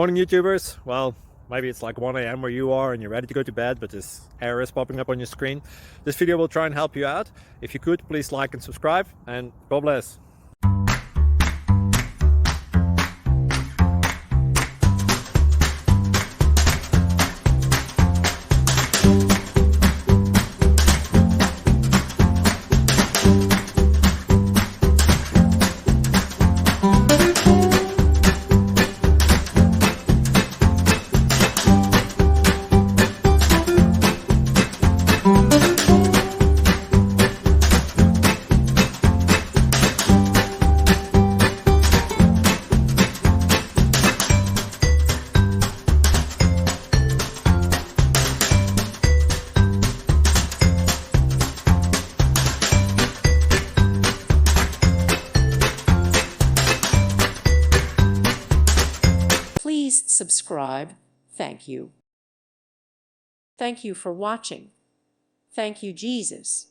Morning YouTubers. Well, maybe it's like 1 a.m. where you are and you're ready to go to bed, but this error is popping up on your screen. This video will try and help you out. If you could, please like and subscribe, and God bless. Please subscribe. Thank you. Thank you for watching. Thank you, Jesus.